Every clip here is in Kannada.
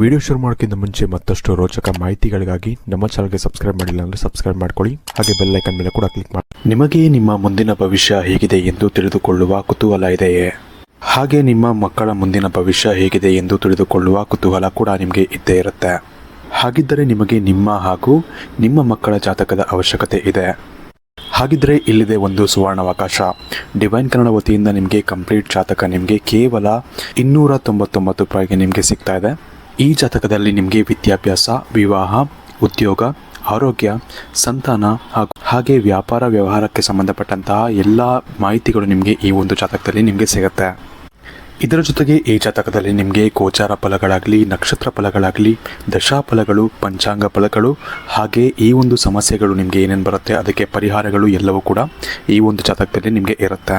ವಿಡಿಯೋ ಶುರು ಮಾಡೋಕ್ಕಿಂತ ಮುಂಚೆ ಮತ್ತಷ್ಟು ರೋಚಕ ಮಾಹಿತಿಗಳಿಗಾಗಿ ನಮ್ಮ ಚಾನಲ್ಗೆ ಸಬ್ಸ್ಕ್ರೈಬ್ ಮಾಡಿಲ್ಲ ಅಂದರೆ ಸಬ್ಸ್ಕ್ರೈಬ್ ಮಾಡ್ಕೊಳ್ಳಿ. ಹಾಗೆ ಬೆಲ್ ಐಕನ್ ಮೇಲೆ ಕೂಡ ಕ್ಲಿಕ್ ಮಾಡಿ. ನಿಮಗೆ ನಿಮ್ಮ ಮುಂದಿನ ಭವಿಷ್ಯ ಹೇಗಿದೆ ಎಂದು ತಿಳಿದುಕೊಳ್ಳುವ ಕುತೂಹಲ ಇದೆಯೇ? ಹಾಗೆ ನಿಮ್ಮ ಮಕ್ಕಳ ಮುಂದಿನ ಭವಿಷ್ಯ ಹೇಗಿದೆ ಎಂದು ತಿಳಿದುಕೊಳ್ಳುವ ಕುತೂಹಲ ಕೂಡ ನಿಮಗೆ ಇದ್ದೇ ಇರುತ್ತೆ. ಹಾಗಿದ್ದರೆ ನಿಮಗೆ ನಿಮ್ಮ ಹಾಗೂ ನಿಮ್ಮ ಮಕ್ಕಳ ಜಾತಕದ ಅವಶ್ಯಕತೆ ಇದೆ. ಹಾಗಿದ್ರೆ ಇಲ್ಲಿದೆ ಒಂದು ಸುವರ್ಣಾವಕಾಶ. ಡಿವೈನ್ ಕನ್ನಡ ವತಿಯಿಂದ ನಿಮಗೆ ಕಂಪ್ಲೀಟ್ ಜಾತಕ ನಿಮಗೆ ಕೇವಲ 299 ರೂಪಾಯಿಗೆ ನಿಮಗೆ ಸಿಗ್ತಾ ಇದೆ. ಈ ಜಾತಕದಲ್ಲಿ ನಿಮಗೆ ವಿದ್ಯಾಭ್ಯಾಸ, ವಿವಾಹ, ಉದ್ಯೋಗ, ಆರೋಗ್ಯ, ಸಂತಾನ ಹಾಗೆ ವ್ಯಾಪಾರ ವ್ಯವಹಾರಕ್ಕೆ ಸಂಬಂಧಪಟ್ಟಂತಹ ಎಲ್ಲ ಮಾಹಿತಿಗಳು ನಿಮಗೆ ಈ ಒಂದು ಜಾತಕದಲ್ಲಿ ನಿಮಗೆ ಸಿಗುತ್ತೆ. ಇದರ ಜೊತೆಗೆ ಈ ಜಾತಕದಲ್ಲಿ ನಿಮಗೆ ಗೋಚಾರ ಫಲಗಳಾಗಲಿ, ನಕ್ಷತ್ರ ಫಲಗಳಾಗಲಿ, ದಶಾಫಲಗಳು, ಪಂಚಾಂಗ ಫಲಗಳು ಹಾಗೆ ಈ ಒಂದು ಸಮಸ್ಯೆಗಳು ನಿಮಗೆ ಏನೇನು ಬರುತ್ತೆ ಅದಕ್ಕೆ ಪರಿಹಾರಗಳು ಎಲ್ಲವೂ ಕೂಡ ಈ ಒಂದು ಜಾತಕದಲ್ಲಿ ನಿಮಗೆ ಇರುತ್ತೆ.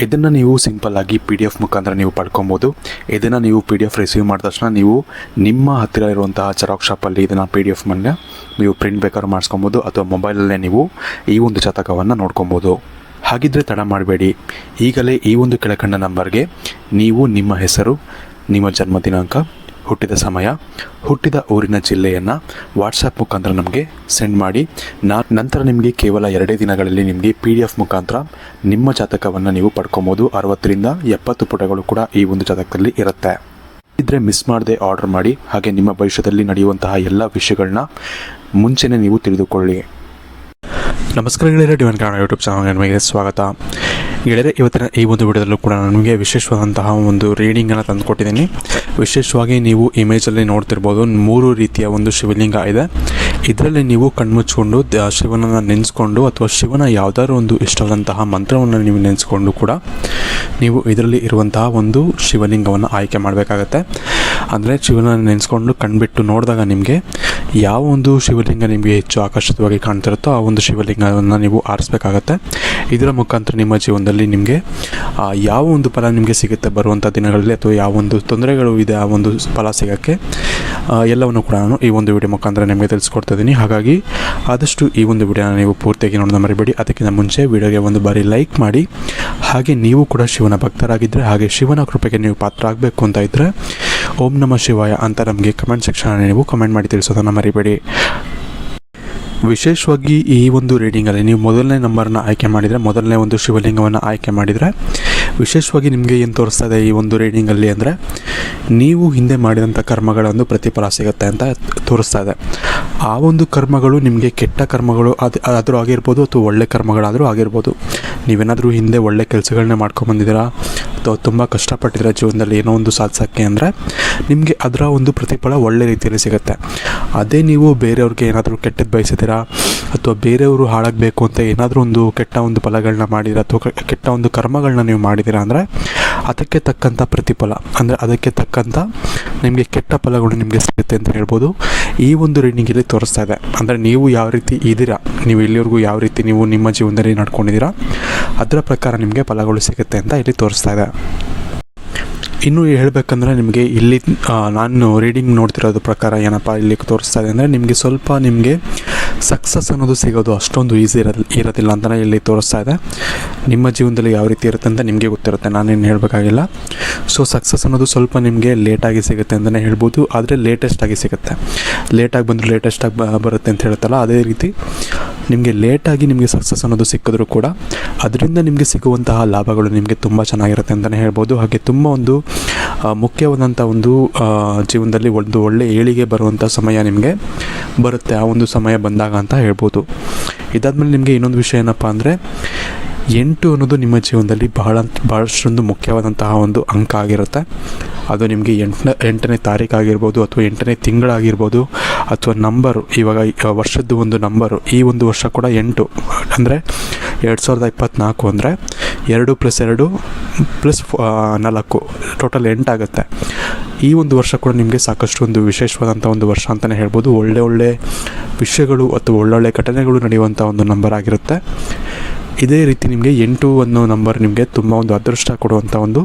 ಇದನ್ನು ನೀವು ಸಿಂಪಲ್ ಆಗಿ PDF ಮುಖಾಂತರ ನೀವು ಪಡ್ಕೊಬೋದು. ಇದನ್ನು ನೀವು PDF ರಿಸೀವ್ ಮಾಡಿದ ತಕ್ಷಣ ನೀವು ನಿಮ್ಮ ಹತ್ತಿರ ಇರುವಂತಹ ಜೆರಾಕ್ಸ್ ಶಾಪಲ್ಲಿ ಇದನ್ನು PDF ಮೇಲೆ ನೀವು ಪ್ರಿಂಟ್ ಬೇಕಾದ್ರೂ ಮಾಡಿಸ್ಕೊಬೋದು ಅಥವಾ ಮೊಬೈಲಲ್ಲೇ ನೀವು ಈ ಒಂದು ಜಾತಕವನ್ನು ನೋಡ್ಕೊಬೋದು. ಹಾಗಿದ್ರೆ ತಡ ಮಾಡಬೇಡಿ, ಈಗಲೇ ಈ ಒಂದು ಕೆಳಕಂಡ ನಂಬರ್ಗೆ ನೀವು ನಿಮ್ಮ ಹೆಸರು, ನಿಮ್ಮ ಜನ್ಮ ದಿನಾಂಕ, ಹುಟ್ಟಿದ ಸಮಯ, ಹುಟ್ಟಿದ ಊರಿನ ಜಿಲ್ಲೆಯನ್ನು ವಾಟ್ಸಪ್ ಮುಖಾಂತರ ನಮಗೆ ಸೆಂಡ್ ಮಾಡಿ. ನಂತರ ನಿಮಗೆ ಕೇವಲ 2 ದಿನಗಳಲ್ಲಿ ನಿಮಗೆ PDF ಮುಖಾಂತರ ನಿಮ್ಮ ಜಾತಕವನ್ನು ನೀವು ಪಡ್ಕೊಬೋದು. 60ರಿಂದ 70 ಪುಟಗಳು ಕೂಡ ಈ ಒಂದು ಜಾತಕದಲ್ಲಿ ಇರುತ್ತೆ. ಇದ್ರೆ ಮಿಸ್ ಮಾಡದೆ ಆರ್ಡರ್ ಮಾಡಿ. ಹಾಗೆ ನಿಮ್ಮ ಭವಿಷ್ಯದಲ್ಲಿ ನಡೆಯುವಂತಹ ಎಲ್ಲ ವಿಷಯಗಳನ್ನ ಮುಂಚೆನೇ ನೀವು ತಿಳಿದುಕೊಳ್ಳಿ. ನಮಸ್ಕಾರ ಗೆಳೆಯರೆ, ಡಿವೈನ್ ಕನ್ನಡ ಯೂಟ್ಯೂಬ್ ಚಾನಲ್ಗೆ ನಿಮಗೆ ಸ್ವಾಗತ. ಗೆಳೆಯರೆ, ಇವತ್ತಿನ ಈ ಒಂದು ವಿಡಿಯೋದಲ್ಲೂ ಕೂಡ ನಿಮಗೆ ವಿಶೇಷವಾದಂತಹ ಒಂದು ರೀಡಿಂಗನ್ನು ತಂದುಕೊಟ್ಟಿದ್ದೀನಿ. ವಿಶೇಷವಾಗಿ ನೀವು ಇಮೇಜಲ್ಲಿ ನೋಡ್ತಿರ್ಬೋದು 3 ರೀತಿಯ ಒಂದು ಶಿವಲಿಂಗ ಇದೆ. ಇದರಲ್ಲಿ ನೀವು ಕಣ್ಮುಚ್ಕೊಂಡು ಶಿವನನ್ನು ನೆನೆಸ್ಕೊಂಡು ಅಥವಾ ಶಿವನ ಯಾವುದಾದ್ರು ಒಂದು ಇಷ್ಟವಾದಂತಹ ಮಂತ್ರವನ್ನು ನೀವು ನೆನೆಸ್ಕೊಂಡು ಕೂಡ ನೀವು ಇದರಲ್ಲಿ ಇರುವಂತಹ ಒಂದು ಶಿವಲಿಂಗವನ್ನು ಆಯ್ಕೆ ಮಾಡಬೇಕಾಗತ್ತೆ. ಅಂದರೆ ಶಿವನನ್ನು ನೆನೆಸ್ಕೊಂಡು ಕಣ್ಬಿಟ್ಟು ನೋಡಿದಾಗ ನಿಮಗೆ ಯಾವ ಒಂದು ಶಿವಲಿಂಗ ನಿಮಗೆ ಹೆಚ್ಚು ಆಕರ್ಷಿತವಾಗಿ ಕಾಣ್ತಿರುತ್ತೋ ಆ ಒಂದು ಶಿವಲಿಂಗವನ್ನು ನೀವು ಆರಿಸ್ಬೇಕಾಗತ್ತೆ. ಇದರ ಮುಖಾಂತರ ನಿಮ್ಮ ಜೀವನದಲ್ಲಿ ನಿಮಗೆ ಯಾವ ಒಂದು ಫಲ ನಿಮಗೆ ಸಿಗುತ್ತೆ ಬರುವಂಥ ದಿನಗಳಲ್ಲಿ, ಅಥವಾ ಯಾವ ಒಂದು ತೊಂದರೆಗಳು ಇದೆ ಆ ಒಂದು ಫಲ ಸಿಗೋಕ್ಕೆ ಎಲ್ಲವನ್ನು ಕೂಡ ನಾನು ಈ ಒಂದು ವಿಡಿಯೋ ಮುಖಾಂತರ ನಿಮಗೆ ತಿಳಿಸ್ಕೊಡ್ತಾ ಇದ್ದೀನಿ. ಹಾಗಾಗಿ ಆದಷ್ಟು ಈ ಒಂದು ವಿಡಿಯೋನ ನೀವು ಪೂರ್ತಿಯಾಗಿ ನೋಡೋಣ ಮರಿಬೇಡಿ. ಅದಕ್ಕಿಂತ ಮುಂಚೆ ವಿಡಿಯೋಗೆ ಒಂದು ಬಾರಿ ಲೈಕ್ ಮಾಡಿ. ಹಾಗೆ ನೀವು ಕೂಡ ಶಿವನ ಭಕ್ತರಾಗಿದ್ದರೆ ಹಾಗೆ ಶಿವನ ಕೃಪೆಗೆ ನೀವು ಪಾತ್ರ ಆಗಬೇಕು ಅಂತ ಇದ್ದರೆ ಓಂ ನಮಃ ಶಿವಾಯ ಅಂತ ನಮಗೆ ಕಮೆಂಟ್ ಸೆಕ್ಷನಲ್ಲಿ ನೀವು ಕಮೆಂಟ್ ಮಾಡಿ ತಿಳಿಸೋದನ್ನು ಮರಿಬೇಡಿ. ವಿಶೇಷವಾಗಿ ಈ ಒಂದು ರೀಡಿಂಗಲ್ಲಿ ನೀವು ಮೊದಲನೇ ನಂಬರ್ನ ಆಯ್ಕೆ ಮಾಡಿದರೆ, ಮೊದಲನೇ ಒಂದು ಶಿವಲಿಂಗವನ್ನು ಆಯ್ಕೆ ಮಾಡಿದರೆ ವಿಶೇಷವಾಗಿ ನಿಮಗೆ ಏನು ತೋರಿಸ್ತಾ ಇದೆ ಈ ಒಂದು ರೀಡಿಂಗಲ್ಲಿ ಅಂದರೆ ನೀವು ಹಿಂದೆ ಮಾಡಿದಂಥ ಕರ್ಮಗಳ ಒಂದು ಪ್ರತಿಫಲ ಸಿಗುತ್ತೆ ಅಂತ ತೋರಿಸ್ತಾ ಇದೆ. ಆ ಒಂದು ಕರ್ಮಗಳು ನಿಮಗೆ ಕೆಟ್ಟ ಕರ್ಮಗಳು ಆದರೂ ಆಗಿರ್ಬೋದು ಅಥವಾ ಒಳ್ಳೆ ಕರ್ಮಗಳಾದರೂ ಆಗಿರ್ಬೋದು. ನೀವೇನಾದರೂ ಹಿಂದೆ ಒಳ್ಳೆ ಕೆಲಸಗಳನ್ನೇ ಮಾಡ್ಕೊಂಬಂದಿದ್ದೀರಾ ಅಥವಾ ತುಂಬ ಕಷ್ಟಪಟ್ಟಿದ್ದೀರಾ ಜೀವನದಲ್ಲಿ ಏನೋ ಒಂದು ಸಾಧಿಸೋಕ್ಕೆ ಅಂದರೆ ನಿಮಗೆ ಅದರ ಒಂದು ಪ್ರತಿಫಲ ಒಳ್ಳೆ ರೀತಿಯಲ್ಲಿ ಸಿಗುತ್ತೆ. ಅದೇ ನೀವು ಬೇರೆಯವ್ರಿಗೆ ಏನಾದರೂ ಕೆಟ್ಟದ್ದು ಬಯಸಿದ್ದೀರಾ ಅಥವಾ ಬೇರೆಯವರು ಹಾಳಾಗಬೇಕು ಅಂತ ಏನಾದರೂ ಒಂದು ಕೆಟ್ಟ ಒಂದು ಫಲಗಳನ್ನ ಮಾಡಿದ್ದೀರಾ ಅಥವಾ ಕೆಟ್ಟ ಒಂದು ಕರ್ಮಗಳನ್ನ ನೀವು ಮಾಡಿದ್ದೀರಾ ಅಂದರೆ ಅದಕ್ಕೆ ತಕ್ಕಂಥ ಪ್ರತಿಫಲ, ಅಂದರೆ ಅದಕ್ಕೆ ತಕ್ಕಂಥ ನಿಮಗೆ ಕೆಟ್ಟ ಫಲಗಳು ನಿಮಗೆ ಸಿಗುತ್ತೆ ಅಂತ ಹೇಳ್ಬೋದು. ಈ ಒಂದು ರೀಡಿಂಗಲ್ಲಿ ತೋರಿಸ್ತಾ ಇದೆ. ಅಂದರೆ ನೀವು ಯಾವ ರೀತಿ ಇದ್ದೀರಾ, ನೀವು ಇಲ್ಲಿವರೆಗೂ ಯಾವ ರೀತಿ ನೀವು ನಿಮ್ಮ ಜೀವನದಲ್ಲಿ ನಡ್ಕೊಂಡಿದ್ದೀರಾ ಅದರ ಪ್ರಕಾರ ನಿಮಗೆ ಫಲಗಳು ಸಿಗುತ್ತೆ ಅಂತ ಇಲ್ಲಿ ತೋರಿಸ್ತಾ ಇದೆ. ಇನ್ನು ಹೇಳಬೇಕಂದ್ರೆ ನಿಮಗೆ ಇಲ್ಲಿ ನಾನು ರೀಡಿಂಗ್ ನೋಡ್ತಿರೋದು ಪ್ರಕಾರ ಏನಪ್ಪ ಇಲ್ಲಿ ತೋರಿಸ್ತಾ ಇದೆ ಅಂದರೆ ನಿಮಗೆ ಸ್ವಲ್ಪ ನಿಮಗೆ ಸಕ್ಸಸ್ ಅನ್ನೋದು ಸಿಗೋದು ಅಷ್ಟೊಂದು ಈಸಿ ಇರೋದಿಲ್ಲ ಅಂತಲೇ ಇಲ್ಲಿ ತೋರಿಸ್ತಾ ಇದೆ. ನಿಮ್ಮ ಜೀವನದಲ್ಲಿ ಯಾವ ರೀತಿ ಇರುತ್ತೆ ಅಂತ ನಿಮಗೆ ಗೊತ್ತಿರುತ್ತೆ, ನಾನೇನು ಹೇಳಬೇಕಾಗಿಲ್ಲ. ಸೊ ಸಕ್ಸಸ್ ಅನ್ನೋದು ಸ್ವಲ್ಪ ನಿಮಗೆ ಲೇಟಾಗಿ ಸಿಗುತ್ತೆ ಅಂತಲೇ ಹೇಳ್ಬೋದು. ಆದರೆ ಲೇಟೆಸ್ಟಾಗಿ ಸಿಗುತ್ತೆ. ಲೇಟಾಗಿ ಬಂದರೂ ಲೇಟೆಸ್ಟಾಗಿ ಬರುತ್ತೆ ಅಂತ ಹೇಳುತ್ತಲ್ಲ, ಅದೇ ರೀತಿ ನಿಮಗೆ ಲೇಟಾಗಿ ನಿಮಗೆ ಸಕ್ಸಸ್ ಅನ್ನೋದು ಸಿಕ್ಕಿದ್ರೂ ಕೂಡ ಅದರಿಂದ ನಿಮಗೆ ಸಿಗುವಂತಹ ಲಾಭಗಳು ನಿಮಗೆ ತುಂಬ ಚೆನ್ನಾಗಿರುತ್ತೆ ಅಂತಲೇ ಹೇಳ್ಬೋದು. ಹಾಗೆ ತುಂಬ ಒಂದು ಮುಖ್ಯವಾದಂಥ ಒಂದು ಜೀವನದಲ್ಲಿ ಒಂದು ಒಳ್ಳೆ ಏಳಿಗೆ ಬರುವಂಥ ಸಮಯ ನಿಮಗೆ ಬರುತ್ತೆ ಆ ಒಂದು ಸಮಯ ಬಂದಾಗ ಅಂತ ಹೇಳ್ಬೋದು. ಇದಾದಮೇಲೆ ನಿಮಗೆ ಇನ್ನೊಂದು ವಿಷಯ ಏನಪ್ಪ ಅಂದರೆ 8 ಅನ್ನೋದು ನಿಮ್ಮ ಜೀವನದಲ್ಲಿ ಬಹಳಷ್ಟೊಂದು ಮುಖ್ಯವಾದಂತಹ ಒಂದು ಅಂಕ ಆಗಿರುತ್ತೆ. ಅದು ನಿಮಗೆ 8ನೇ ತಾರೀಕು ಆಗಿರ್ಬೋದು ಅಥವಾ 8ನೇ ತಿಂಗಳಾಗಿರ್ಬೋದು ಅಥವಾ ನಂಬರು, ಇವಾಗ ವರ್ಷದ್ದು ಒಂದು ನಂಬರು, ಈ ಒಂದು ವರ್ಷ ಕೂಡ 8 ಅಂದರೆ 2024 ಅಂದರೆ 2 + 2 + 4 ಟೋಟಲ್ 8 ಆಗುತ್ತೆ. ಈ ಒಂದು ವರ್ಷ ಕೂಡ ನಿಮಗೆ ಸಾಕಷ್ಟು ಒಂದು ವಿಶೇಷವಾದಂಥ ಒಂದು ವರ್ಷ ಅಂತಲೇ ಹೇಳ್ಬೋದು. ಒಳ್ಳೆ ವಿಷಯಗಳು ಅಥವಾ ಒಳ್ಳೊಳ್ಳೆ ಘಟನೆಗಳು ನಡೆಯುವಂಥ ಒಂದು ನಂಬರ್ ಆಗಿರುತ್ತೆ. ಇದೇ ರೀತಿ ನಿಮಗೆ 8 ಅನ್ನೋ ನಂಬರ್ ನಿಮಗೆ ತುಂಬ ಒಂದು ಅದೃಷ್ಟ ಕೊಡುವಂಥ ಒಂದು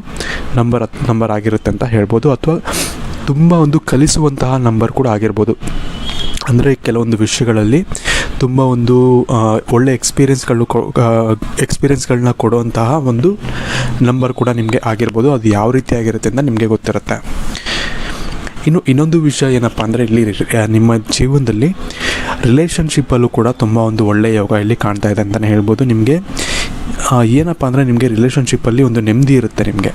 ನಂಬರ್ ಆಗಿರುತ್ತೆ ಅಂತ ಹೇಳ್ಬೋದು. ಅಥವಾ ತುಂಬ ಒಂದು ಕಲಿಸುವಂತಹ ನಂಬರ್ ಕೂಡ ಆಗಿರ್ಬೋದು. ಅಂದರೆ ಕೆಲವೊಂದು ವಿಷಯಗಳಲ್ಲಿ ತುಂಬ ಒಂದು ಒಳ್ಳೆ ಎಕ್ಸ್ಪೀರಿಯೆನ್ಸ್ಗಳನ್ನ ಕೊಡುವಂತಹ ಒಂದು ನಂಬರ್ ಕೂಡ ನಿಮಗೆ ಆಗಿರ್ಬೋದು. ಅದು ಯಾವ ರೀತಿ ಆಗಿರುತ್ತೆ ಅಂತ ನಿಮಗೆ ಗೊತ್ತಿರುತ್ತೆ. ಇನ್ನು ಇನ್ನೊಂದು ವಿಷಯ ಏನಪ್ಪ ಅಂದರೆ ಇಲ್ಲಿ ನಿಮ್ಮ ಜೀವನದಲ್ಲಿ ರಿಲೇಷನ್ಶಿಪ್ಪಲ್ಲೂ ಕೂಡ ತುಂಬ ಒಂದು ಒಳ್ಳೆಯ ಯೋಗ ಇಲ್ಲಿ ಕಾಣ್ತಾ ಇದೆ ಅಂತಲೇ ಹೇಳ್ಬೋದು. ನಿಮಗೆ ಏನಪ್ಪ ಅಂದರೆ ನಿಮಗೆ ರಿಲೇಷನ್ಶಿಪ್ಪಲ್ಲಿ ಒಂದು ನೆಮ್ಮದಿ ಇರುತ್ತೆ ನಿಮಗೆ.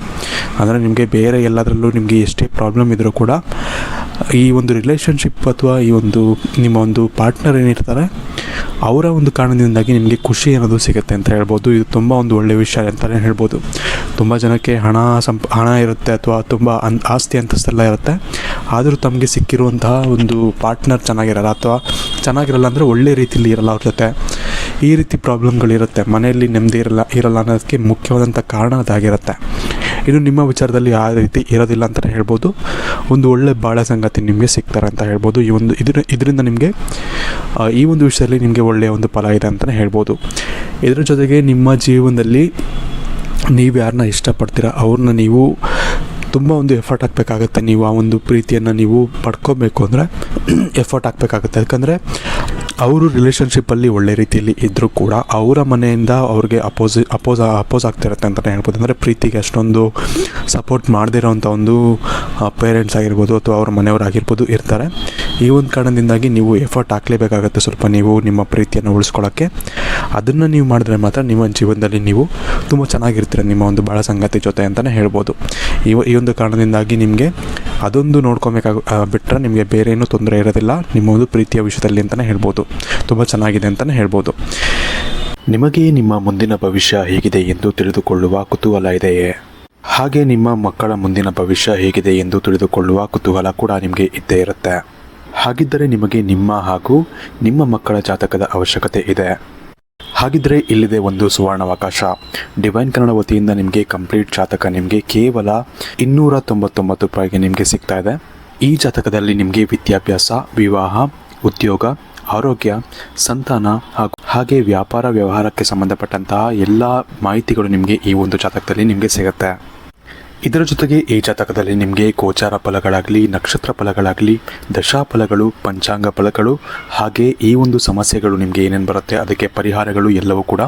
ಅಂದರೆ ನಿಮಗೆ ಬೇರೆ ಎಲ್ಲದರಲ್ಲೂ ನಿಮಗೆ ಎಷ್ಟೇ ಪ್ರಾಬ್ಲಮ್ ಇದ್ದರೂ ಕೂಡ ಈ ಒಂದು ರಿಲೇಷನ್ಶಿಪ್ ಅಥವಾ ಈ ಒಂದು ನಿಮ್ಮ ಒಂದು ಪಾರ್ಟ್ನರ್ ಏನಿರ್ತಾರೆ ಅವರ ಒಂದು ಕಾರಣದಿಂದಾಗಿ ನಿಮಗೆ ಖುಷಿ ಅನ್ನೋದು ಸಿಗುತ್ತೆ ಅಂತ ಹೇಳ್ಬೋದು. ಇದು ತುಂಬ ಒಂದು ಒಳ್ಳೆಯ ವಿಷಯ ಅಂತಲೇ ಹೇಳ್ಬೋದು. ತುಂಬ ಜನಕ್ಕೆ ಹಣ ಇರುತ್ತೆ ಅಥವಾ ತುಂಬ ಆಸ್ತಿ ಅಂತಸ್ತೆಲ್ಲ ಇರುತ್ತೆ, ಆದರೂ ತಮಗೆ ಸಿಕ್ಕಿರುವಂತಹ ಒಂದು ಪಾರ್ಟ್ನರ್ ಚೆನ್ನಾಗಿರಲ್ಲ ಅಥವಾ ಚೆನ್ನಾಗಿರಲ್ಲ ಅಂದರೆ ಒಳ್ಳೆ ರೀತಿಯಲ್ಲಿ ಇರಲ್ಲ ಅವ್ರ ಜೊತೆ. ಈ ರೀತಿ ಪ್ರಾಬ್ಲಮ್ಗಳಿರುತ್ತೆ, ಮನೆಯಲ್ಲಿ ನೆಮ್ಮದಿ ಇರಲ್ಲ ಅನ್ನೋದಕ್ಕೆ ಮುಖ್ಯವಾದಂಥ ಕಾರಣ ಅದಾಗಿರುತ್ತೆ. ಇನ್ನು ನಿಮ್ಮ ವಿಚಾರದಲ್ಲಿ ಆ ರೀತಿ ಇರೋದಿಲ್ಲ ಅಂತಲೇ ಹೇಳ್ಬೋದು. ಒಂದು ಒಳ್ಳೆ ಬಾಳ ಸಂಗಾತಿ ನಿಮಗೆ ಸಿಗ್ತಾರೆ ಅಂತ ಹೇಳ್ಬೋದು. ಇದರಿಂದ ನಿಮಗೆ ಈ ಒಂದು ವಿಷಯದಲ್ಲಿ ನಿಮಗೆ ಒಳ್ಳೆಯ ಒಂದು ಫಲ ಇದೆ ಅಂತಲೇ ಹೇಳ್ಬೋದು. ಇದರ ಜೊತೆಗೆ ನಿಮ್ಮ ಜೀವನದಲ್ಲಿ ನೀವು ಯಾರನ್ನ ಇಷ್ಟಪಡ್ತೀರಾ ಅವ್ರನ್ನ ನೀವು ತುಂಬ ಒಂದು ಎಫರ್ಟ್ ಹಾಕಬೇಕಾಗತ್ತೆ. ನೀವು ಆ ಒಂದು ಪ್ರೀತಿಯನ್ನು ನೀವು ಪಡ್ಕೋಬೇಕು ಅಂದರೆ ಎಫರ್ಟ್ ಹಾಕಬೇಕಾಗುತ್ತೆ. ಯಾಕಂದರೆ ಅವರು ರಿಲೇಷನ್ಶಿಪ್ಪಲ್ಲಿ ಒಳ್ಳೆ ರೀತಿಯಲ್ಲಿ ಇದ್ದರೂ ಕೂಡ ಅವರ ಮನೆಯಿಂದ ಅವ್ರಿಗೆ ಅಪೋಸ್ ಆಗ್ತಿರುತ್ತೆ ಅಂತಲೇ ಹೇಳ್ಬೋದು. ಅಂದರೆ ಪ್ರೀತಿಗೆ ಅಷ್ಟೊಂದು ಸಪೋರ್ಟ್ ಮಾಡದೇ ಇರೋವಂಥ ಒಂದು ಪೇರೆಂಟ್ಸ್ ಆಗಿರ್ಬೋದು ಅಥವಾ ಅವ್ರ ಮನೆಯವರಾಗಿರ್ಬೋದು ಇರ್ತಾರೆ. ಈ ಒಂದು ಕಾರಣದಿಂದಾಗಿ ನೀವು ಎಫರ್ಟ್ ಹಾಕಲೇಬೇಕಾಗತ್ತೆ ಸ್ವಲ್ಪ ನೀವು ನಿಮ್ಮ ಪ್ರೀತಿಯನ್ನು ಉಳಿಸ್ಕೊಳ್ಳೋಕ್ಕೆ. ಅದನ್ನು ನೀವು ಮಾಡಿದ್ರೆ ಮಾತ್ರ ನಿಮ್ಮ ಜೀವನದಲ್ಲಿ ನೀವು ತುಂಬ ಚೆನ್ನಾಗಿರ್ತೀರ ನಿಮ್ಮ ಒಂದು ಬಾಳ ಸಂಗಾತಿ ಜೊತೆ ಅಂತಲೇ ಹೇಳ್ಬೋದು. ಈ ಒಂದು ಕಾರಣದಿಂದಾಗಿ ನಿಮಗೆ ಅದೊಂದು ಬಿಟ್ಟರೆ ನಿಮಗೆ ಬೇರೆ ಏನೂ ತೊಂದರೆ ಇರೋದಿಲ್ಲ ನಿಮ್ಮ ಒಂದು ಪ್ರೀತಿಯ ವಿಷಯದಲ್ಲಿ ಅಂತಲೇ ಹೇಳ್ಬೋದು. ತುಂಬ ಚೆನ್ನಾಗಿದೆ ಅಂತಲೇ ಹೇಳ್ಬೋದು. ನಿಮಗೆ ನಿಮ್ಮ ಮುಂದಿನ ಭವಿಷ್ಯ ಹೇಗಿದೆ ಎಂದು ತಿಳಿದುಕೊಳ್ಳುವ ಕುತೂಹಲ ಇದೆಯೇ? ಹಾಗೆ ನಿಮ್ಮ ಮಕ್ಕಳ ಮುಂದಿನ ಭವಿಷ್ಯ ಹೇಗಿದೆ ಎಂದು ತಿಳಿದುಕೊಳ್ಳುವ ಕುತೂಹಲ ಕೂಡ ನಿಮಗೆ ಇದ್ದೇ ಇರುತ್ತೆ. ಹಾಗಿದ್ದರೆ ನಿಮಗೆ ನಿಮ್ಮ ಹಾಗೂ ನಿಮ್ಮ ಮಕ್ಕಳ ಜಾತಕದ ಅವಶ್ಯಕತೆ ಇದೆ. ಹಾಗಿದ್ದರೆ ಇಲ್ಲಿದೆ ಒಂದು ಸುವರ್ಣಾವಕಾಶ. ಡಿವೈನ್ ಕನ್ನಡ ವತಿಯಿಂದ ನಿಮಗೆ ಕಂಪ್ಲೀಟ್ ಜಾತಕ ನಿಮಗೆ ಕೇವಲ 299 ರೂಪಾಯಿಗೆ ನಿಮಗೆ ಸಿಗ್ತಾ ಇದೆ. ಈ ಜಾತಕದಲ್ಲಿ ನಿಮಗೆ ವಿದ್ಯಾಭ್ಯಾಸ, ವಿವಾಹ, ಉದ್ಯೋಗ, ಆರೋಗ್ಯ, ಸಂತಾನ ಹಾಗೆ ವ್ಯಾಪಾರ ವ್ಯವಹಾರಕ್ಕೆ ಸಂಬಂಧಪಟ್ಟಂತಹ ಎಲ್ಲ ಮಾಹಿತಿಗಳು ನಿಮಗೆ ಈ ಒಂದು ಜಾತಕದಲ್ಲಿ ನಿಮಗೆ ಸಿಗುತ್ತೆ. ಇದರ ಜೊತೆಗೆ ಈ ಜಾತಕದಲ್ಲಿ ನಿಮಗೆ ಗೋಚಾರ ಫಲಗಳಾಗಲಿ, ನಕ್ಷತ್ರ ಫಲಗಳಾಗಲಿ, ದಶಾಫಲಗಳು, ಪಂಚಾಂಗ ಫಲಗಳು ಹಾಗೆ ಈ ಒಂದು ಸಮಸ್ಯೆಗಳು ನಿಮಗೆ ಏನೇನು ಬರುತ್ತೆ ಅದಕ್ಕೆ ಪರಿಹಾರಗಳು ಎಲ್ಲವೂ ಕೂಡ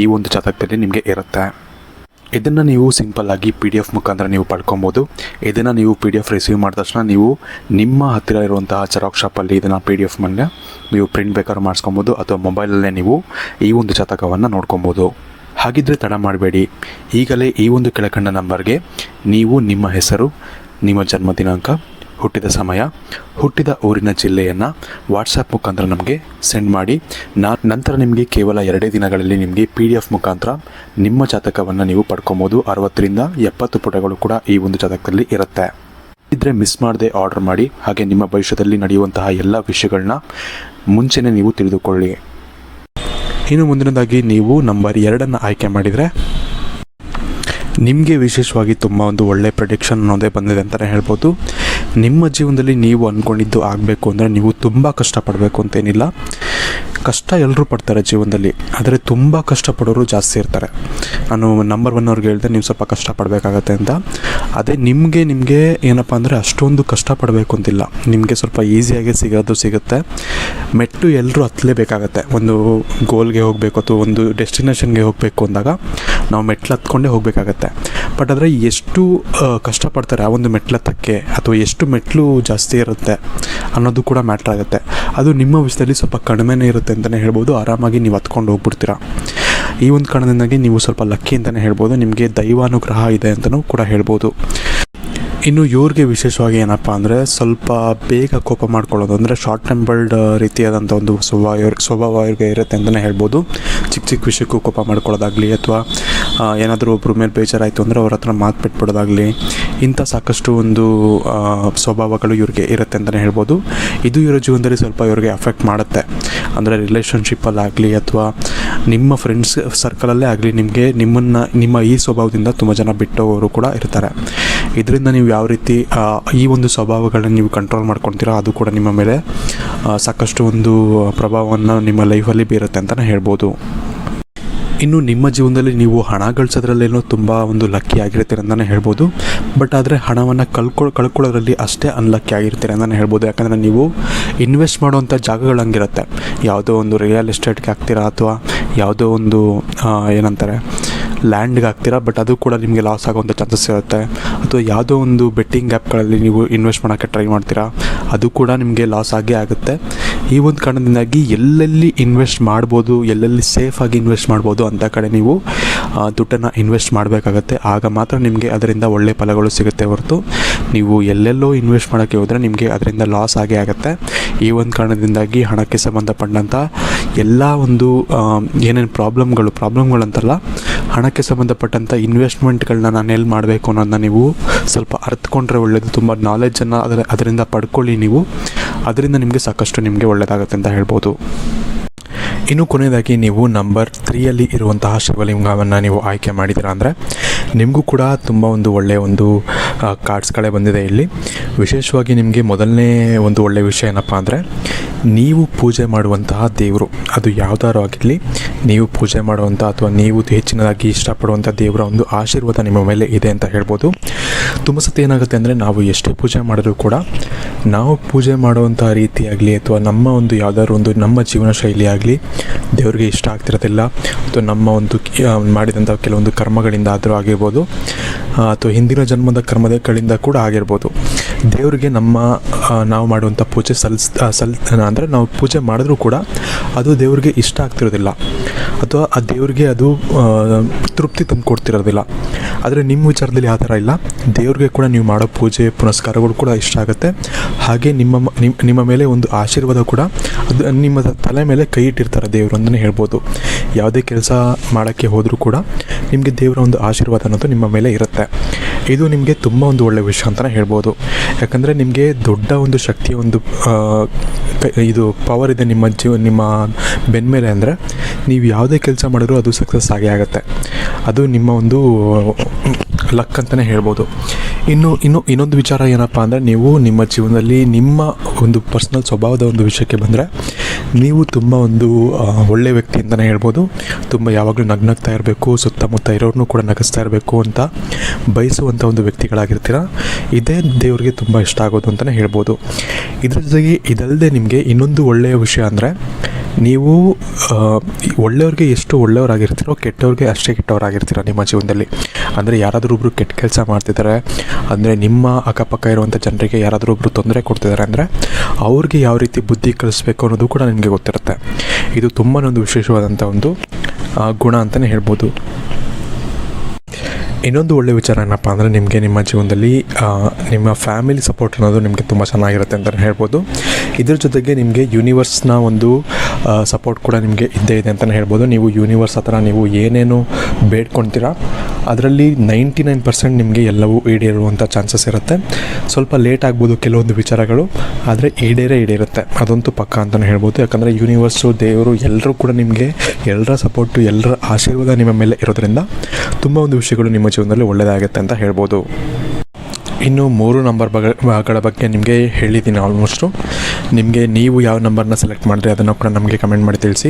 ಈ ಒಂದು ಜಾತಕದಲ್ಲಿ ನಿಮಗೆ ಇರುತ್ತೆ. ಇದನ್ನು ನೀವು ಸಿಂಪಲ್ ಆಗಿ PDF ಮುಖಾಂತರ ನೀವು ಪಡ್ಕೊಬೋದು. ಇದನ್ನು ನೀವು PDF ರಿಸೀವ್ ಮಾಡಿದ ತಕ್ಷಣ ನೀವು ನಿಮ್ಮ ಹತ್ತಿರ ಇರುವಂತಹ ಜೆರಾಕ್ಸ್ ಶಾಪಲ್ಲಿ ಇದನ್ನು PDF ಮೇಲೆ ನೀವು ಪ್ರಿಂಟ್ ಬೇಕಾದ್ರೂ ಮಾಡಿಸ್ಕೊಬೋದು ಅಥವಾ ಮೊಬೈಲಲ್ಲೇ ನೀವು ಈ ಒಂದು ಜಾತಕವನ್ನು ನೋಡ್ಕೊಬೋದು. ಹಾಗಿದ್ದರೆ ತಡ ಮಾಡಬೇಡಿ, ಈಗಲೇ ಈ ಒಂದು ಕೆಳಕಂಡ ನಂಬರ್ಗೆ ನೀವು ನಿಮ್ಮ ಹೆಸರು, ನಿಮ್ಮ ಜನ್ಮ ದಿನಾಂಕ, ಹುಟ್ಟಿದ ಸಮಯ, ಹುಟ್ಟಿದ ಊರಿನ ಜಿಲ್ಲೆಯನ್ನು ವಾಟ್ಸಪ್ ಮುಖಾಂತರ ನಮಗೆ ಸೆಂಡ್ ಮಾಡಿ. ನಂತರ ನಿಮಗೆ ಕೇವಲ 2 ದಿನಗಳಲ್ಲಿ ನಿಮಗೆ PDF ಮುಖಾಂತರ ನಿಮ್ಮ ಜಾತಕವನ್ನು ನೀವು ಪಡ್ಕೊಬೋದು. 60ರಿಂದ 70 ಪುಟಗಳು ಕೂಡ ಈ ಒಂದು ಜಾತಕದಲ್ಲಿ ಇರುತ್ತೆ. ಇದ್ರೆ ಮಿಸ್ ಮಾಡದೆ ಆರ್ಡರ್ ಮಾಡಿ. ಹಾಗೆ ನಿಮ್ಮ ಭವಿಷ್ಯದಲ್ಲಿ ನಡೆಯುವಂತಹ ಎಲ್ಲ ವಿಷಯಗಳನ್ನ ಮುಂಚೆನೇ ನೀವು ತಿಳಿದುಕೊಳ್ಳಿ. ಇನ್ನು ಮುಂದಿನದಾಗಿ ನೀವು ನಂಬರ್ 2 ಆಯ್ಕೆ ಮಾಡಿದರೆ ನಿಮಗೆ ವಿಶೇಷವಾಗಿ ತುಂಬ ಒಂದು ಒಳ್ಳೆಯ ಪ್ರೆಡಿಕ್ಷನ್ ಅನ್ನೋದೇ ಬಂದಿದೆ ಅಂತಲೇ ಹೇಳ್ಬೋದು. ನಿಮ್ಮ ಜೀವನದಲ್ಲಿ ನೀವು ಅಂದ್ಕೊಂಡಿದ್ದು ಆಗಬೇಕು ಅಂದರೆ ನೀವು ತುಂಬ ಕಷ್ಟಪಡಬೇಕು ಅಂತೇನಿಲ್ಲ. ಕಷ್ಟ ಎಲ್ಲರೂ ಪಡ್ತಾರೆ ಜೀವನದಲ್ಲಿ, ಆದರೆ ತುಂಬ ಕಷ್ಟಪಡೋರು ಜಾಸ್ತಿ ಇರ್ತಾರೆ. ನಾನು ನಂಬರ್ 1 ಅವ್ರಿಗೆ ಹೇಳಿದೆ ನೀವು ಸ್ವಲ್ಪ ಕಷ್ಟಪಡಬೇಕಾಗತ್ತೆ ಅಂತ. ಅದೇ ನಿಮಗೆ ಏನಪ್ಪ ಅಂದರೆ ಅಷ್ಟೊಂದು ಕಷ್ಟಪಡಬೇಕು ಅಂತಿಲ್ಲ, ನಿಮಗೆ ಸ್ವಲ್ಪ ಈಸಿಯಾಗಿ ಸಿಗುತ್ತೆ. ಮೆಟ್ಟು ಎಲ್ಲರೂ ಹತ್ತಲೇಬೇಕಾಗತ್ತೆ. ಒಂದು ಗೋಲ್ಗೆ ಹೋಗಬೇಕು ಅಥವಾ ಒಂದು ಡೆಸ್ಟಿನೇಷನ್ಗೆ ಹೋಗಬೇಕು ಅಂದಾಗ ನಾವು ಮೆಟ್ಲು ಹತ್ಕೊಂಡೇ ಹೋಗಬೇಕಾಗತ್ತೆ. ಬಟ್ ಆದರೆ ಎಷ್ಟು ಕಷ್ಟಪಡ್ತಾರೆ ಆ ಒಂದು ಮೆಟ್ಲು ಹತ್ತಕ್ಕೆ ಅಥವಾ ಎಷ್ಟು ಮೆಟ್ಲು ಜಾಸ್ತಿ ಇರುತ್ತೆ ಅನ್ನೋದು ಕೂಡ ಮ್ಯಾಟ್ರ್ ಆಗುತ್ತೆ. ಅದು ನಿಮ್ಮ ವಿಷಯದಲ್ಲಿ ಸ್ವಲ್ಪ ಕಡಿಮೆನೇ ಇರುತ್ತೆ ಅಂತಲೇ ಹೇಳ್ಬೋದು. ಆರಾಮಾಗಿ ನೀವು ಹತ್ಕೊಂಡು ಹೋಗ್ಬಿಡ್ತೀರಾ. ಈ ಒಂದು ಕಾರಣದಿಂದಾಗಿ ನೀವು ಸ್ವಲ್ಪ ಲಕ್ಕಿ ಅಂತಲೇ ಹೇಳ್ಬೋದು. ನಿಮಗೆ ದೈವಾನುಗ್ರಹ ಇದೆ ಅಂತಲೂ ಕೂಡ ಹೇಳ್ಬೋದು. ಇನ್ನು ಇವ್ರಿಗೆ ವಿಶೇಷವಾಗಿ ಏನಪ್ಪ ಅಂದರೆ ಸ್ವಲ್ಪ ಬೇಗ ಕೋಪ ಮಾಡ್ಕೊಳ್ಳೋದು, ಅಂದರೆ ಶಾರ್ಟ್ ಟೆಂಪರ್ಡ್ ರೀತಿಯಾದಂಥ ಒಂದು ಸ್ವಭಾವ ಇವ್ರಿಗೆ ಇರುತ್ತೆ ಅಂತಲೇ ಹೇಳ್ಬೋದು. ಚಿಕ್ಕ ವಿಷಯಕ್ಕೂ ಕೋಪ ಮಾಡ್ಕೊಳ್ಳೋದಾಗಲಿ ಅಥವಾ ಏನಾದರೂ ಒಬ್ಬರ ಮೇಲೆ ಬೇಜಾರಾಯಿತು ಅಂದರೆ ಅವ್ರ ಹತ್ರ ಮಾತು ಬಿಟ್ಬಿಡೋದಾಗಲಿ, ಇಂಥ ಸಾಕಷ್ಟು ಒಂದು ಸ್ವಭಾವಗಳು ಇವ್ರಿಗೆ ಇರುತ್ತೆ ಅಂತಲೇ ಹೇಳ್ಬೋದು. ಇದು ಇವರ ಜೀವನದಲ್ಲಿ ಸ್ವಲ್ಪ ಇವ್ರಿಗೆ ಅಫೆಕ್ಟ್ ಮಾಡುತ್ತೆ. ಅಂದರೆ ರಿಲೇಷನ್ಶಿಪ್ಪಲ್ಲಾಗಲಿ ಅಥವಾ ನಿಮ್ಮ ಫ್ರೆಂಡ್ಸ್ ಸರ್ಕಲಲ್ಲೇ ಆಗಲಿ ನಿಮ್ಮ ಈ ಸ್ವಭಾವದಿಂದ ತುಂಬ ಜನ ಬಿಟ್ಟೋಗೋರು ಕೂಡ ಇರ್ತಾರೆ. ಇದರಿಂದ ನೀವು ಯಾವ ರೀತಿ ಈ ಒಂದು ಸ್ವಭಾವಗಳನ್ನ ನೀವು ಕಂಟ್ರೋಲ್ ಮಾಡ್ಕೊಳ್ತೀರಾ ಅದು ಕೂಡ ನಿಮ್ಮ ಮೇಲೆ ಸಾಕಷ್ಟು ಒಂದು ಪ್ರಭಾವವನ್ನು ನಿಮ್ಮ ಲೈಫಲ್ಲಿ ಬೀರುತ್ತೆ ಅಂತಲೇ ಹೇಳ್ಬೋದು. ಇನ್ನು ನಿಮ್ಮ ಜೀವನದಲ್ಲಿ ನೀವು ಹಣ ಗಳಿಸೋದ್ರಲ್ಲೇನೋ ತುಂಬ ಒಂದು ಲಕ್ಕಿ ಆಗಿರ್ತೀರ ಅಂತಲೇ ಹೇಳ್ಬೋದು. ಬಟ್ ಆದರೆ ಹಣವನ್ನು ಕಳ್ಕೊಳ್ಳೋದ್ರಲ್ಲಿ ಅಷ್ಟೇ ಅನ್ಲಕ್ಕಿ ಆಗಿರ್ತೀರ ಅಂತಲೇ ಹೇಳ್ಬೋದು. ಯಾಕಂದರೆ ನೀವು ಇನ್ವೆಸ್ಟ್ ಮಾಡುವಂಥ ಜಾಗಗಳು ಹಂಗಿರುತ್ತೆ. ಯಾವುದೋ ಒಂದು ರಿಯಲ್ ಎಸ್ಟೇಟ್ಗೆ ಹಾಕ್ತೀರಾ ಅಥವಾ ಯಾವುದೋ ಒಂದು ಏನಂತಾರೆ ಲ್ಯಾಂಡ್ಗೆ ಹಾಕ್ತೀರಾ, ಬಟ್ ಅದು ಕೂಡ ನಿಮಗೆ ಲಾಸ್ ಆಗೋವಂಥ ಚಾನ್ಸಸ್ ಇರುತ್ತೆ. ಅಥವಾ ಯಾವುದೋ ಒಂದು ಬೆಟ್ಟಿಂಗ್ ಆ್ಯಪ್ಗಳಲ್ಲಿ ನೀವು ಇನ್ವೆಸ್ಟ್ ಮಾಡೋಕ್ಕೆ ಟ್ರೈ ಮಾಡ್ತೀರಾ, ಅದು ಕೂಡ ನಿಮಗೆ ಲಾಸ್ ಆಗೇ ಆಗುತ್ತೆ. ಈ ಒಂದು ಕಾರಣದಿಂದಾಗಿ ಎಲ್ಲೆಲ್ಲಿ ಇನ್ವೆಸ್ಟ್ ಮಾಡ್ಬೋದು, ಎಲ್ಲೆಲ್ಲಿ ಸೇಫಾಗಿ ಇನ್ವೆಸ್ಟ್ ಮಾಡ್ಬೋದು ಅಂಥ ಕಡೆ ನೀವು ದುಡ್ಡನ್ನು ಇನ್ವೆಸ್ಟ್ ಮಾಡಬೇಕಾಗತ್ತೆ. ಆಗ ಮಾತ್ರ ನಿಮಗೆ ಅದರಿಂದ ಒಳ್ಳೆ ಫಲಗಳು ಸಿಗುತ್ತೆ ಹೊರತು ನೀವು ಎಲ್ಲೆಲ್ಲೋ ಇನ್ವೆಸ್ಟ್ ಮಾಡೋಕ್ಕೆ ಹೋದರೆ ನಿಮಗೆ ಅದರಿಂದ ಲಾಸ್ ಆಗೇ ಆಗುತ್ತೆ. ಈ ಒಂದು ಕಾರಣದಿಂದಾಗಿ ಹಣಕ್ಕೆ ಸಂಬಂಧಪಟ್ಟಂಥ ಎಲ್ಲ ಒಂದು ಏನೇನು ಪ್ರಾಬ್ಲಮ್ಗಳಂತಲ್ಲ, ಹಣಕ್ಕೆ ಸಂಬಂಧಪಟ್ಟಂಥ ಇನ್ವೆಸ್ಟ್ಮೆಂಟ್ಗಳನ್ನ ನಾನು ಎಲ್ಲಿ ಮಾಡಬೇಕು ಅನ್ನೋದನ್ನ ನೀವು ಸ್ವಲ್ಪ ಅರ್ಥಕೊಂಡ್ರೆ ಒಳ್ಳೆಯದು. ತುಂಬ ನಾಲೆಜನ್ನು ಅದರಿಂದ ಪಡ್ಕೊಳ್ಳಿ ನೀವು, ಅದರಿಂದ ನಿಮಗೆ ಸಾಕಷ್ಟು ನಿಮಗೆ ಒಳ್ಳೆಯದಾಗುತ್ತೆ ಅಂತ ಹೇಳ್ಬೋದು. ಇನ್ನು ಕೊನೆಯದಾಗಿ ನೀವು ನಂಬರ್ 3ಯಲ್ಲಿ ಇರುವಂತಹ ಶಿವಲಿಂಗವನ್ನು ನೀವು ಆಯ್ಕೆ ಮಾಡಿದ್ದೀರಾ ಅಂದರೆ ನಿಮಗೂ ಕೂಡ ತುಂಬ ಒಂದು ಒಳ್ಳೆಯ ಒಂದು ಕಾರ್ಡ್ಸ್ಗಳೇ ಬಂದಿದೆ ಇಲ್ಲಿ. ವಿಶೇಷವಾಗಿ ನಿಮಗೆ ಮೊದಲನೇ ಒಂದು ಒಳ್ಳೆಯ ವಿಷಯ ಏನಪ್ಪ ಅಂದರೆ, ನೀವು ಪೂಜೆ ಮಾಡುವಂತಹ ದೇವರು ಅದು ಯಾವುದಾದ್ರು ಆಗಿರಲಿ, ನೀವು ಪೂಜೆ ಮಾಡುವಂಥ ಅಥವಾ ನೀವು ಹೆಚ್ಚಿನದಾಗಿ ಇಷ್ಟಪಡುವಂಥ ದೇವರ ಒಂದು ಆಶೀರ್ವಾದ ನಿಮ್ಮ ಮೇಲೆ ಇದೆ ಅಂತ ಹೇಳ್ಬೋದು. ತುಂಬ ಸತಿ ಏನಾಗುತ್ತೆ ಅಂದರೆ, ನಾವು ಎಷ್ಟೇ ಪೂಜೆ ಮಾಡಿದ್ರೂ ಕೂಡ ನಾವು ಪೂಜೆ ಮಾಡುವಂಥ ರೀತಿಯಾಗಲಿ ಅಥವಾ ನಮ್ಮ ಒಂದು ಯಾವುದಾದ್ರು ಒಂದು ನಮ್ಮ ಜೀವನ ಶೈಲಿ ಆಗಲಿ ದೇವರಿಗೆ ಇಷ್ಟ ಆಗ್ತಿರೋದಿಲ್ಲ. ಅಥವಾ ನಮ್ಮ ಒಂದು ಮಾಡಿದಂಥ ಕೆಲವೊಂದು ಕರ್ಮಗಳಿಂದ ಆದರೂ ಆಗಿರ್ಬೋದು, ಅಥವಾ ಹಿಂದಿನ ಜನ್ಮದ ಕರ್ಮಗಳಿಂದ ಕೂಡ ಆಗಿರ್ಬೋದು, ದೇವರಿಗೆ ನಾವು ಮಾಡುವಂಥ ಪೂಜೆ ಅಂದರೆ ನಾವು ಪೂಜೆ ಮಾಡಿದ್ರೂ ಕೂಡ ಅದು ದೇವರಿಗೆ ಇಷ್ಟ ಆಗ್ತಿರೋದಿಲ್ಲ, ಅಥವಾ ಆ ದೇವರಿಗೆ ಅದು ತೃಪ್ತಿ ತಂದು ಕೊಡ್ತಿರೋದಿಲ್ಲ. ಆದರೆ ನಿಮ್ಮ ವಿಚಾರದಲ್ಲಿ ಆ ಥರ ಇಲ್ಲ. ದೇವ್ರಿಗೆ ಕೂಡ ನೀವು ಮಾಡೋ ಪೂಜೆ ಪುನಸ್ಕಾರಗಳು ಕೂಡ ಇಷ್ಟ ಆಗುತ್ತೆ. ಹಾಗೆ ನಿಮ್ಮ ಮೇಲೆ ಒಂದು ಆಶೀರ್ವಾದ ಕೂಡ, ಅದು ನಿಮ್ಮ ತಲೆ ಮೇಲೆ ಕೈ ಇಟ್ಟಿರ್ತಾರೆ ದೇವರು ಅಂತಲೇ ಹೇಳ್ಬೋದು. ಯಾವುದೇ ಕೆಲಸ ಮಾಡೋಕ್ಕೆ ಹೋದರೂ ಕೂಡ ನಿಮಗೆ ದೇವರ ಒಂದು ಆಶೀರ್ವಾದ ಅನ್ನೋದು ನಿಮ್ಮ ಮೇಲೆ ಇರುತ್ತೆ. ಇದು ನಿಮಗೆ ತುಂಬ ಒಂದು ಒಳ್ಳೆಯ ವಿಷಯ ಅಂತಲೇ ಹೇಳ್ಬೋದು. ಯಾಕಂದರೆ ನಿಮಗೆ ದೊಡ್ಡ ಒಂದು ಶಕ್ತಿಯ ಒಂದು ಇದು ಪವರ್ ಇದೆ ನಿಮ್ಮ ಬೆನ್ನ ಮೇಲೆ ಅಂದರೆ ನೀವು ಯಾವುದೇ ಕೆಲಸ ಮಾಡಿದ್ರೂ ಅದು ಸಕ್ಸಸ್ ಆಗೇ ಆಗುತ್ತೆ. ಅದು ನಿಮ್ಮ ಒಂದು ಲಕ್ ಅಂತಲೇ ಹೇಳ್ಬೋದು. ಇನ್ನೊಂದು ವಿಚಾರ ಏನಪ್ಪ ಅಂದರೆ, ನೀವು ನಿಮ್ಮ ಜೀವನದಲ್ಲಿ ನಿಮ್ಮ ಒಂದು ಪರ್ಸ್ನಲ್ ಸ್ವಭಾವದ ಒಂದು ವಿಷಯಕ್ಕೆ ಬಂದರೆ ನೀವು ತುಂಬ ಒಂದು ಒಳ್ಳೆಯ ವ್ಯಕ್ತಿ ಅಂತಲೇ ಹೇಳ್ಬೋದು. ತುಂಬ ಯಾವಾಗಲೂ ನಗ್ನಗ್ತಾ ಇರಬೇಕು, ಸುತ್ತಮುತ್ತ ಇರೋರನ್ನೂ ಕೂಡ ನಗಿಸ್ತಾ ಇರಬೇಕು ಅಂತ ಬಯಸುವಂಥ ಒಂದು ವ್ಯಕ್ತಿಗಳಾಗಿರ್ತೀರ. ಇದೇ ದೇವರಿಗೆ ತುಂಬ ಇಷ್ಟ ಆಗೋದು ಅಂತಲೇ ಹೇಳ್ಬೋದು. ಇದ್ರ ಜೊತೆಗೆ ಇದಲ್ಲದೆ ನಿಮಗೆ ಇನ್ನೊಂದು ಒಳ್ಳೆಯ ವಿಷಯ ಅಂದರೆ, ನೀವು ಒಳ್ಳೆಯವ್ರಿಗೆ ಎಷ್ಟು ಒಳ್ಳೆಯವರಾಗಿರ್ತೀರೋ ಕೆಟ್ಟವ್ರಿಗೆ ಅಷ್ಟೇ ಕೆಟ್ಟವರಾಗಿರ್ತೀರ ನಿಮ್ಮ ಜೀವನದಲ್ಲಿ. ಅಂದರೆ ಯಾರಾದರೂ ಒಬ್ಬರು ಕೆಟ್ಟ ಕೆಲಸ ಮಾಡ್ತಿದ್ದಾರೆ ಅಂದರೆ, ನಿಮ್ಮ ಅಕ್ಕಪಕ್ಕ ಇರುವಂಥ ಜನರಿಗೆ ಯಾರಾದರೂ ಒಬ್ಬರು ತೊಂದರೆ ಕೊಡ್ತಿದ್ದಾರೆ ಅಂದರೆ ಅವ್ರಿಗೆ ಯಾವ ರೀತಿ ಬುದ್ಧಿ ಕಲಿಸ್ಬೇಕು ಅನ್ನೋದು ಕೂಡ ನಿಮಗೆ ಗೊತ್ತಿರುತ್ತೆ. ಇದು ತುಂಬಾ ಒಂದು ವಿಶೇಷವಾದಂಥ ಒಂದು ಗುಣ ಅಂತಲೇ ಹೇಳ್ಬೋದು. ಇನ್ನೊಂದು ಒಳ್ಳೆಯ ವಿಚಾರ ಏನಪ್ಪ ಅಂದರೆ, ನಿಮಗೆ ನಿಮ್ಮ ಜೀವನದಲ್ಲಿ ನಿಮ್ಮ ಫ್ಯಾಮಿಲಿ ಸಪೋರ್ಟ್ ಅನ್ನೋದು ನಿಮಗೆ ತುಂಬ ಚೆನ್ನಾಗಿರುತ್ತೆ ಅಂತಲೇ ಹೇಳ್ಬೋದು. ಇದ್ರ ಜೊತೆಗೆ ನಿಮಗೆ ಯೂನಿವರ್ಸ್ನ ಒಂದು ಸಪೋರ್ಟ್ ಕೂಡ ನಿಮಗೆ ಇದ್ದೇ ಇದೆ ಅಂತಲೇ ಹೇಳ್ಬೋದು. ನೀವು ಯೂನಿವರ್ಸ್ ಹತ್ರ ನೀವು ಏನೇನು ಬೇಡ್ಕೊಳ್ತೀರಾ ಅದರಲ್ಲಿ 99% ನಿಮಗೆ ಎಲ್ಲವೂ ಈಡೇರುವಂಥ ಚಾನ್ಸಸ್ ಇರುತ್ತೆ. ಸ್ವಲ್ಪ ಲೇಟ್ ಆಗ್ಬೋದು ಕೆಲವೊಂದು ವಿಚಾರಗಳು, ಆದರೆ ಈಡೇರುತ್ತೆ, ಅದಂತೂ ಪಕ್ಕ ಅಂತಲೇ ಹೇಳ್ಬೋದು. ಯಾಕಂದರೆ ಯೂನಿವರ್ಸು, ದೇವರು ಎಲ್ಲರೂ ಕೂಡ ನಿಮಗೆ ಎಲ್ಲರ ಸಪೋರ್ಟು, ಎಲ್ಲರ ಆಶೀರ್ವಾದ ನಿಮ್ಮ ಮೇಲೆ ಇರೋದ್ರಿಂದ ತುಂಬ ಒಂದು ವಿಷಯಗಳು ನಿಮ್ಮ ಜೀವನದಲ್ಲಿ ಒಳ್ಳೆಯದಾಗುತ್ತೆ ಅಂತ ಹೇಳ್ಬೋದು. ಇನ್ನು 3 ನಂಬರ್ಗಳ ಬಗ್ಗೆ ನಿಮಗೆ ಹೇಳಿದ್ದೀನಿ ಆಲ್ಮೋಸ್ಟು. ನಿಮಗೆ ನೀವು ಯಾವ ನಂಬರ್ನ ಸೆಲೆಕ್ಟ್ ಮಾಡಿದ್ರೆ ಅದನ್ನು ಕೂಡ ನಮಗೆ ಕಮೆಂಟ್ ಮಾಡಿ ತಿಳಿಸಿ.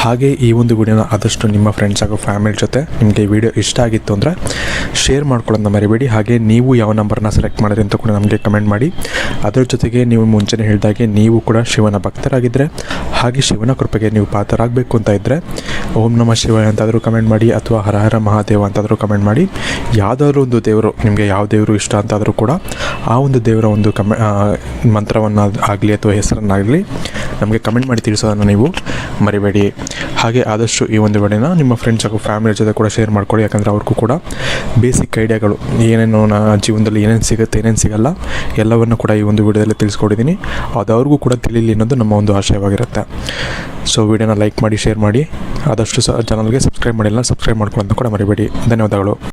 ಹಾಗೆ ಈ ಒಂದು ವಿಡಿಯೋನ ಆದಷ್ಟು ನಿಮ್ಮ ಫ್ರೆಂಡ್ಸ್ ಹಾಗೂ ಫ್ಯಾಮಿಲಿ ಜೊತೆ ನಿಮಗೆ ಈ ವಿಡಿಯೋ ಇಷ್ಟ ಆಗಿತ್ತು ಅಂದರೆ ಶೇರ್ ಮಾಡ್ಕೊಳ್ಳೋದನ್ನ ಮರಿಬೇಡಿ. ಹಾಗೆ ನೀವು ಯಾವ ನಂಬರ್ನ ಸೆಲೆಕ್ಟ್ ಮಾಡಿರಿ ಅಂತ ಕೂಡ ನಮಗೆ ಕಮೆಂಟ್ ಮಾಡಿ. ಅದರ ಜೊತೆಗೆ ನೀವು ಮುಂಚೆನೇ ಹೇಳಿದಾಗೆ ನೀವು ಕೂಡ ಶಿವನ ಭಕ್ತರಾಗಿದ್ದರೆ ಹಾಗೆ ಶಿವನ ಕೃಪೆಗೆ ನೀವು ಪಾತ್ರರಾಗಬೇಕು ಅಂತ ಇದ್ದರೆ ಓಂ ನಮಃ ಶಿವಾಯ ಅಂತಾದರೂ ಕಮೆಂಟ್ ಮಾಡಿ, ಅಥವಾ ಹರ ಹರ ಮಹಾದೇವ ಅಂತಾದರೂ ಕಮೆಂಟ್ ಮಾಡಿ. ಯಾವುದಾದ್ರೂ ಒಂದು ದೇವರು, ನಿಮಗೆ ಯಾವ ದೇವರು ಇಷ್ಟ ಅಂತಾದರೂ ಕೂಡ ಆ ಒಂದು ದೇವರ ಒಂದು ಮಂತ್ರವನ್ನು ಆಗಲಿ ಅಥವಾ ಹೆಸರನ್ನಾಗಲಿ ನಮಗೆ ಕಮೆಂಟ್ ಮಾಡಿ ತಿಳಿಸೋದನ್ನು ನೀವು ಮರಿಬೇಡಿ. ಹಾಗೆ ಆದಷ್ಟು ಈ ಒಂದು ವಿಡಿಯೋನ ನಿಮ್ಮ ಫ್ರೆಂಡ್ಸ್ ಹಾಗೂ ಫ್ಯಾಮಿಲಿ ಜೊತೆ ಕೂಡ ಶೇರ್ ಮಾಡ್ಕೊಳ್ಳಿ. ಯಾಕಂದರೆ ಅವ್ರಿಗೂ ಕೂಡ ಬೇಸಿಕ್ ಐಡಿಯಾಗಳು ಏನೇನು ಜೀವನದಲ್ಲಿ ಏನೇನು ಸಿಗುತ್ತೆ ಏನೇನು ಸಿಗಲ್ಲ ಎಲ್ಲವನ್ನು ಕೂಡ ಈ ಒಂದು ವಿಡಿಯೋದಲ್ಲಿ ತಿಳಿಸ್ಕೊಟ್ಟಿದ್ದೀನಿ. ಅದು ಅವ್ರಿಗೂ ಕೂಡ ತಿಳಿಲಿ ಅನ್ನೋದು ನಮ್ಮ ಒಂದು ಆಶಯವಾಗಿರುತ್ತೆ. ಸೊ ವಿಡಿಯೋನ ಲೈಕ್ ಮಾಡಿ, ಶೇರ್ ಮಾಡಿ. ಆದಷ್ಟು ಚಾನಲ್ಗೆ ಸಬ್ಸ್ಕ್ರೈಬ್ ಮಾಡಿಲ್ಲ, ಸಬ್ಸ್ಕ್ರೈಬ್ ಮಾಡ್ಕೊಳ್ಳೋದು ಕೂಡ ಮರಿಬೇಡಿ. ಧನ್ಯವಾದಗಳು.